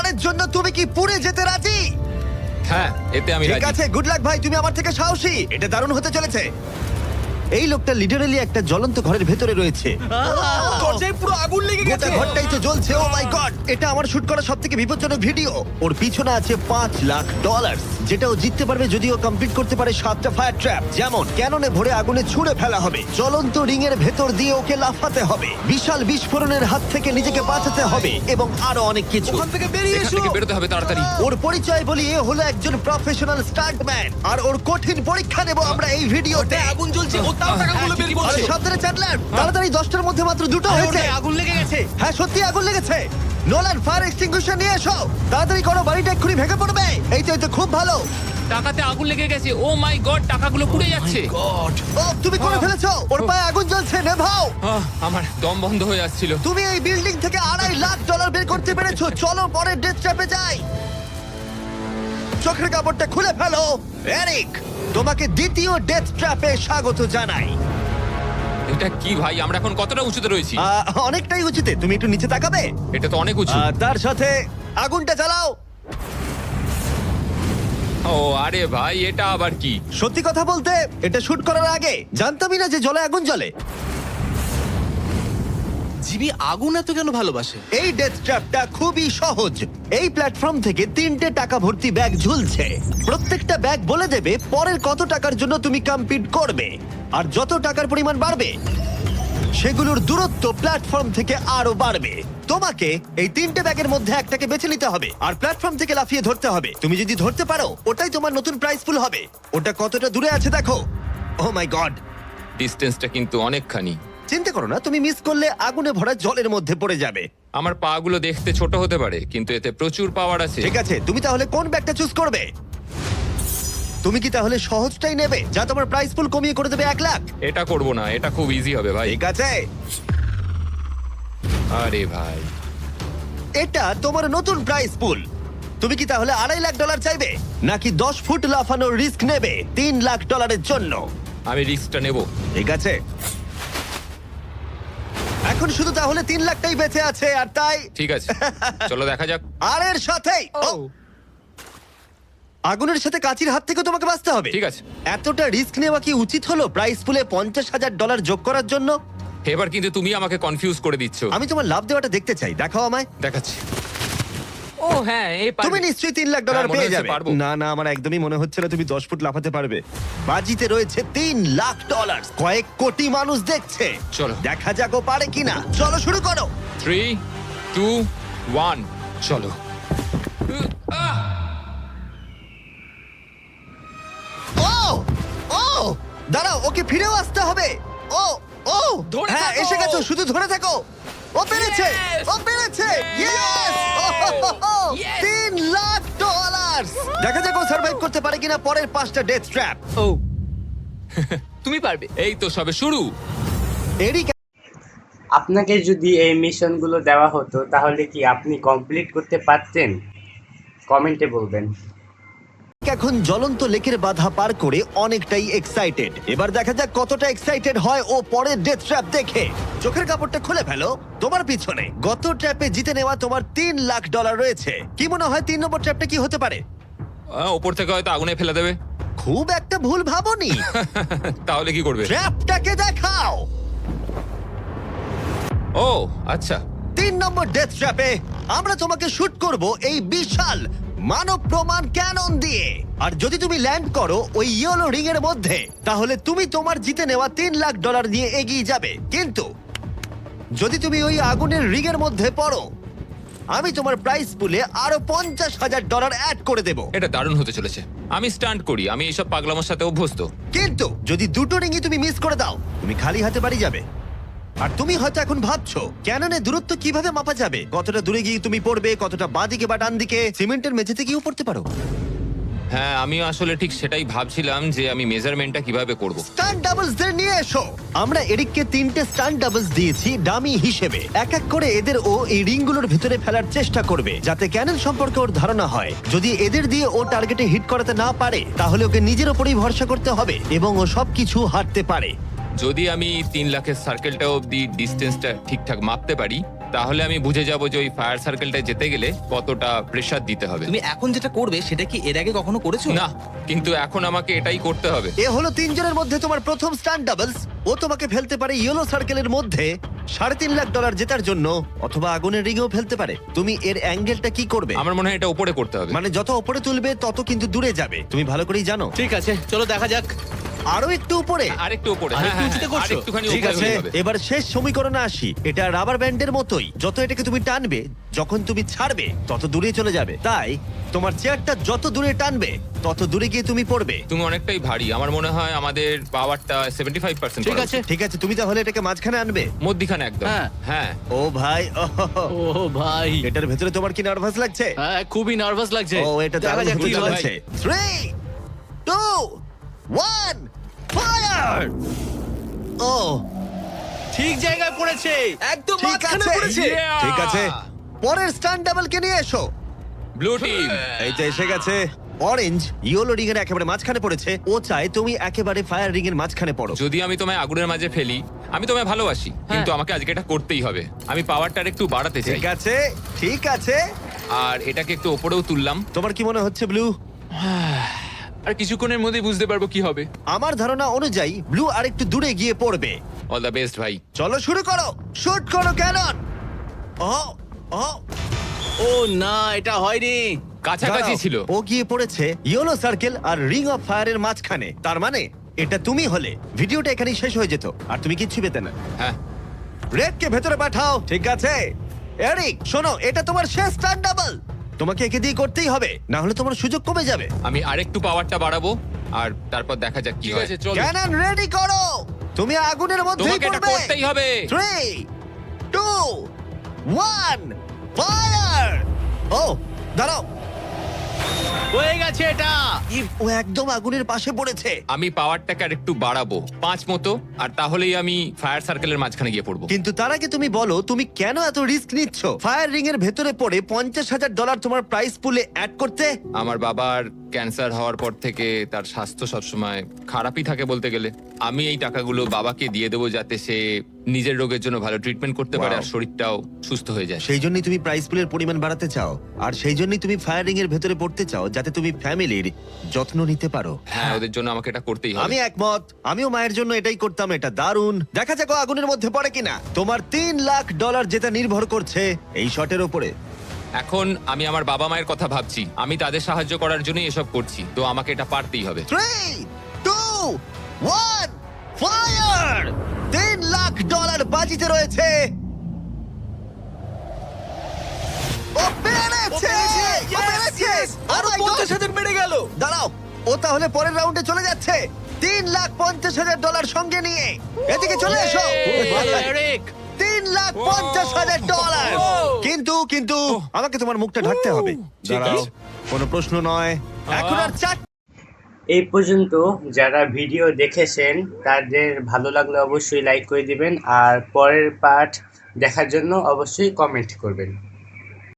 $1 জন্য তুমি কি পুড়ে যেতে রাজি? হ্যাঁ, এতে আমি ঠিক রাজি। আছে, গুড লাক ভাই, তুমি আমার থেকে সাহসী। এটা দারুণ হতে চলেছে। এই লোকটা লিটারালি একটা জ্বলন্ত ঘরের ভেতরে রয়েছে। দরজায় পুরো আগুন লেগে গোটা গেছে। ঘরটাই তো জ্বলছে। ও মাই গড, এটা আমার শুট করা সবথেকে বিপজ্জনক ভিডিও। ওর পিছনে আছে $5 লাখ, যেটা ও জিততে পারবে যদি ও কমপ্লিট করতে পারে 7টা ফায়ার ট্র্যাপ। যেমন ক্যাননে ভরে আগুনে ছুঁড়ে ফেলা হবে, জ্বলন্ত রিং এর ভেতর দিয়ে ওকে লাফাতে হবে, বিশাল বিস্ফোরণের হাত থেকে নিজেকে বাঁচাতে হবে এবং আরো অনেক কিছু। ওখান থেকে বেরিয়ে এখান এসো। থেকে বেরোতে হবে তাড়াতাড়ি। ওর পরিচয় বলি, এ হলো একজন প্রফেশনাল স্টান্টম্যান, আর ওর কঠিন পরীক্ষা নেব আমরা এই ভিডিওতে। ওটায় আগুন জ্বলছে, ও তাও টাকাগুলো বের আরে করছে। সাবধানে চ্যান্ডলার, তাড়াতাড়ি 10টার মধ্যে মাত্র 2টো আরে হয়েছে। ওটায় আগুন লেগে গেছে। হ্যাঁ সত্যি আগুন লেগেছে। নোলান, ফায়ার এক্সটিংগুইশার নিয়ে এসো, তাড়াতাড়ি করো, বাড়িটা এক্ষুনি ভেঙে পড়বে। এই তো খুব ভালো। টাকাতে আগুন লেগে গেছে। ও মাই গড, টাকাগুলো পুড়ে যাচ্ছে। গড। ও তুমি করে ফেলেছো, ওর পায়ে আগুন জ্বলছে, নেভাও। আমার দম বন্ধ হয়ে আসছিল। তুমি এই বিল্ডিং থেকে $2.5 লাখ বের করতে পেরেছো। চলো পরের ডেথ ট্র্যাপে যাই। চোখের কাপড়টা খুলে ফেলো। এরিক, তোমাকে দ্বিতীয় ডেথ ট্র্যাপে স্বাগত জানাই। এটা কি ভাই, আমরা এখন কতটা উঁচুতে রয়েছি? অনেকটাই উচিতে, তুমি একটু নিচে তাকাবে। এটা তো অনেক উঁচু। তার সাথে আগুনটা জ্বালাও। ও আরে ভাই, এটা আবার কি? সত্যি কথা বলতে, এটা শুট করার আগে জানতামই না যে জলে আগুন জ্বলে। জিবি আগুন এত কেন ভালোবাসে? এই ডেথ ট্র্যাপটা খুবই সহজ। এই প্ল্যাটফর্ম থেকে 3টে টাকা ভর্তি ব্যাগ ঝুলছে। প্রত্যেকটা ব্যাগ বলে দেবে পরের কত টাকার জন্য তুমি কমপ্লিট করবে, আর যত টাকার পরিমাণ বাড়বে সেগুলোর দূরত্ব প্ল্যাটফর্ম থেকে আরো বাড়বে। তোমাকে এই 3টে ব্যাগের মধ্যে একটাকে বেছে নিতে হবে আর প্ল্যাটফর্ম থেকে লাফিয়ে ধরতে হবে। তুমি যদি ধরতে পারো, ওটাই তোমার নতুন প্রাইস পুল হবে। ওটা কতটা দূরে আছে দেখো। ও মাই গড, ডিস্টেন্সটা কিন্তু অনেকখানি। চিন্তা করো না, তুমি মিস করলে আগুনে ভরা জলের মধ্যে পড়ে যাবে। আমার পা গুলো দেখতে ছোট হতে পারে, কিন্তু এতে প্রচুর পাওয়ার আছে। ঠিক আছে, তুমি তাহলে কোন ব্যাগটা চুজ করবে? তুমি কি তাহলে সহজটাই নেবে, যা তোমার প্রাইস পুল কমিয়ে করে দেবে 1 লাখ? এটা করব না, এটা খুব ইজি হবে ভাই। ঠিক আছে, আরে ভাই, এটা তোমার নতুন প্রাইস পুল। তুমি কি তাহলে $2.5 লাখ চাইবে, নাকি 10 ফুট লাফানোর রিস্ক নেবে $3 লাখ জন্য? আমি রিস্কটা নেব। ঠিক আছে, এখন শুধু তাহলে 3 লাখটাই বেঁচে আছে, আর তাই ঠিক আছে, চলো দেখা যাক। আর এর সাথেই আগুনের সাথে কাচির হাত থেকে তোমাকে বাঁচতে হবে। ঠিক আছে। এতটা রিস্ক নেওয়া কি উচিত হলো প্রাইস পুলে $50,000 যোগ করার জন্য? এবার কিন্তু তুমি আমাকে কনফিউজ করে দিচ্ছ। আমি তোমার লাভ দেওয়াটা দেখতে চাই, দেখাও আমায়। দেখাচ্ছি। ও হ্যাঁ, এই তুমি নিশ্চয়ই $3 লাখ হ্যাঁ, মনে পেয়ে হচ্ছে যাবে। পারবো। না না, আমার একদমই মনে হচ্ছে না তুমি 10 ফুট লাফাতে পারবে। বাজিতে রয়েছে $3 লাখ, কয়েক কোটি মানুষ দেখছে। চলো। দেখা যাক ও পারে কিনা। চলো শুরু করো। 3, 2, 1, চলো। ও ও দাঁড়াও, ওকে ফিরেও আসতে হবে। ও ও ধরে হ্যাঁ, থাকো। এসে গেছো, শুধু ধরে থাকো। ও পেরেছে, Yes! ও পেরেছে। ইয়েস! Yes! $3 লাখ। দেখা যাক ও সার্ভাইভ করতে পারে কিনা পরের 5টা ডেথ ট্র্যাপ। ও তুমি পারবে। এই তো সবে শুরু। এরিক আপনাকে যদি এই মিশনগুলো দেওয়া হতো তাহলে কি আপনি কমপ্লিট করতে পারতেন? কমেন্টে বলবেন। এখন জ্বলন্ত লেকের বাধা পার করে অনেকটাই এক্সাইটেড। এবার দেখা যাক কতটা এক্সাইটেড হয় ও পরের ডেথ ট্র্যাপ দেখে। চোখের কাপড়টা খুলে ফেলো। তোমার পিছনে গত ট্র্যাপে জিতে নেওয়া তোমার $3 লাখ রয়েছে। কি মনে হয় 3 নম্বর ট্র্যাপটা কি হতে পারে? ওপর থেকে হয়তো আগুনে ফেলে দেবে। খুব একটা ভুল ভাবনি। তাহলে কি করবে? ট্র্যাপটাকে দেখাও। ও আচ্ছা। 3 নম্বর ডেথ ট্র্যাপে আমরা তোমাকে শুট করব এই বিশাল মানব প্রমাণ ক্যানন দিয়ে। আর যদি তুমি ল্যান্ড করো ওই ইয়েলো রিং এর মধ্যে, তাহলে তুমি তোমার জিতে নেওয়া $3 লাখ নিয়ে এগিয়ে যাবে। কিন্তু যদি তুমি ওই আগুনের রিং এর মধ্যে পড়ো, আমি তোমার প্রাইস পুলে আরো $50,000 অ্যাড করে দেব। এটা দারুণ হতে চলেছে। আমি স্টান্ট করি, আমি এইসব পাগলামোর সাথে অভ্যস্ত। কিন্তু যদি 2টো রিংই তুমি মিস করে দাও, তুমি খালি হাতে বাড়ি যাবে। আর তুমি হয়তো এখন ভাবছো, ক্যাননের দূরত্ব কিভাবে মাপা যাবে? কতটা দূরে গিয়ে তুমি পড়বে, কতটা বাঁদিকে বা ডান দিকে? সিমেন্টের মেঝেতে গিয়েও পড়তে পারো। হ্যাঁ, আমি আসলে ঠিক সেটাই ভাবছিলাম যে আমি মেজারমেন্টটা কিভাবে করব। স্টান্ট ডাবলসদের নিয়ে এসো। আমরা এরিককে 3টে স্টান্ট ডাবলস দিয়েছি ডামি হিসেবে। এক এক করে এদের ও এই রিংগুলোর ভিতরে ফেলার চেষ্টা করবে, যাতে ক্যানন সম্পর্কে ওর ধারণা হয়। যদি এদের দিয়ে ও টার্গেটে হিট করাতে না পারে, তাহলে ওকে নিজের ওপরেই ভরসা করতে হবে এবং ও সবকিছু হারতে পারে। যদি আমি 3 লাখের সার্কেলটা অবধি ডিস্টেন্সটা ঠিকঠাক মাপতে পারি, তাহলে আমি বুঝে যাব যে ওই ফায়ার সার্কেলটা যেতে গেলে কতটা প্রেসার দিতে হবে। তুমি এখন যেটা করবে সেটা কি এর আগে কখনো করেছো? না, কিন্তু এখন আমাকে এটাই করতে হবে। এ হলো তিনজনের মধ্যে তোমার প্রথম স্টান্ট ডাবলস। ও তোমাকে ফেলতে পারে ইয়েলো সার্কেলের মধ্যে $3.5 লাখ জেতার জন্য, অথবা আগুনের রিংও ফেলতে পারে। তুমি এর অ্যাঙ্গেলটা কি করবে? আমার মনে হয় এটা উপরে করতে হবে। মানে যত উপরে তুলবে তত কিন্তু দূরে যাবে, তুমি ভালো করেই জানো। ঠিক আছে, চলো দেখা যাক। আরো একটু উপরে। আরেকটু উপরে। আরেকটু হ্যাঁ, হ্যাঁ, উঁচুতে হ্যাঁ, করছো? আরেকটুখানি ঠিক উপরে আছে, হলে হবে। এবার শেষ সমীকরণে আসি। এটা রাবার ব্যান্ডের মতোই, যত এটাকে তুমি টানবে, যখন তুমি ছাড়বে তত দূরে চলে যাবে। তাই তোমার চেয়ারটা যত দূরে টানবে তত দূরে গিয়ে তুমি পড়বে। তুমি অনেকটাই ভারী, আমার মনে হয় আমাদের পাওয়ারটা 75%। ঠিক আছে। ঠিক আছে, তুমি তাহলে এটাকে মাঝখানে আনবে। মধ্যিখানে একদম। হ্যাঁ। হ্যাঁ। ও ভাই, ও ভাই, এটার ভেতরে তোমার কি নার্ভাস লাগছে? হ্যাঁ খুবই নার্ভাস লাগছে। ও, এটা দেখা দারুণ যাক হতে কি হয়। চলেছে। 3, 2, 1, ফায়ার! ও, ঠিক জায়গায় পড়েছে, একদম ঠিক মাঝখানে আছে, পড়েছে। Yeah! ঠিক আছে। পরের স্টান্ট ডাবলকে নিয়ে এসো। Blue team. এই তো এসে গেছে। অরেঞ্জ ইয়েলো রিং এর একেবারে মাঝখানে পড়েছে। ও চায় তুমি একেবারে ফায়ার রিং এর মাঝখানে পড়ো। যদি আমি তোমায় আগুনের মাঝে ফেলি, আমি তোমায় ভালোবাসি, কিন্তু আমাকে আজকে এটা করতেই হবে। আমি পাওয়ারটা একটু বাড়াতে চাই, ঠিক আছে, ঠিক আছে। আর এটাকে একটু ওপরেও তুললাম। তোমার কি মনে হচ্ছে ব্লু? আর কিছুক্ষণের মধ্যেই বুঝতে পারবো কি হবে। আমার ধারণা অনুযায়ী ব্লু আর একটু দূরে গিয়ে পড়বে। অল দ্য বেস্ট ভাই। চলো শুরু করো, শুট করো ক্যানন। ও, ও, ও না, এটা হয়নি। কাছাকাছি দাঁড়াও। ছিল। ও গিয়ে পড়েছে ইয়েলো সার্কেল আর রিং অফ ফায়ারের মাঝখানে। তার মানে এটা তুমি হলে ভিডিওটা এখানেই শেষ হয়ে যেত আর তুমি কিচ্ছু পেতে না। হ্যাঁ। রেডকে ভেতরে পাঠাও। ঠিক আছে এরিক, শোনো, এটা তোমার শেষ স্টান্ট ডাবল। তোমাকে একে দিয়ে করতেই হবে, না হলে তোমার সুযোগ কমে যাবে। আমি আরেকটু পাওয়ারটা বাড়াবো, আর তারপর দেখা যাক কি হয়। ক্যানন রেডি করো। তুমি আগুনের মধ্যেই তোমাকে এটা পড়বে। করতেই হবে। 3, 2, 1, ফায়ার! ও, দাঁড়াও। হয়ে গেছে এটা। ও একদম আগুনের পাশে পড়েছে। আমি পাওয়ারটাকে আর একটু বাড়াবো 5 মতো, আর তাহলেই আমি ফায়ার সার্কেলের মাঝখানে গিয়ে পড়বো। কিন্তু তার আগে তুমি বলো, তুমি কেন এত রিস্ক নিচ্ছ ফায়ার রিং এর ভেতরে পড়ে $50,000 তোমার প্রাইস পুলে অ্যাড করতে? আমার বাবার ক্যান্সার হওয়ার পর থেকে তার স্বাস্থ্য সবসময় খারাপই থাকে বলতে গেলে। আমি এই টাকাগুলো বাবাকে দিয়ে দেবো, যাতে সে নিজের রোগের জন্য ভালো ট্রিটমেন্ট করতে পারে Wow. আর শরীরটাও সুস্থ হয়ে যায়। সেই জন্যই তুমি প্রাইস পুলের পরিমাণ বাড়াতে চাও, আর সেই জন্যই তুমি ফায়ার রিং এর ভেতরে পড়তে চাও, যাতে তুমি ফ্যামিলির যত্ন নিতে পারো। হ্যাঁ, ওদের জন্য আমাকে এটা করতেই হবে। আমি একমত, আমিও মায়ের জন্য এটাই করতাম। এটা দারুণ। দেখা যাক ও আগুনের মধ্যে পড়ে কিনা। তোমার $3 লাখ যেটা নির্ভর করছে এই শটের উপরে। এখন আমি আমার বাবা মায়ের কথা ভাবছি, আমি তাদের সাহায্য করার জন্যই এসব করছি, তো আমাকে এটা পারতেই হবে। 3, 2, 1, ফায়ার! $3 লাখ বাজিতে রয়েছে। ও পেরেছে! ও পেরেছে! আরো Oh my God! 50,000 বেড়ে গেল। দাঁড়াও, ও তাহলে পরের রাউন্ডে চলে যাচ্ছে $3,50,000 সঙ্গে নিয়ে। এদিকে চলে এসো। খুব ভালো এরিক। $3,50,000। কিন্তু কিন্তু আমাকে তোমার মুখটা ঢাকতে হবে। ঠিক দাঁড়াও, আছে। কোনো প্রশ্ন নয়। এখন আর চার। এই পর্যন্ত যারা ভিডিও দেখেছেন তাদের ভালো লাগলে অবশ্যই লাইক করে দিবেন, আর পরের পার্ট দেখার জন্য অবশ্যই কমেন্ট করবেন।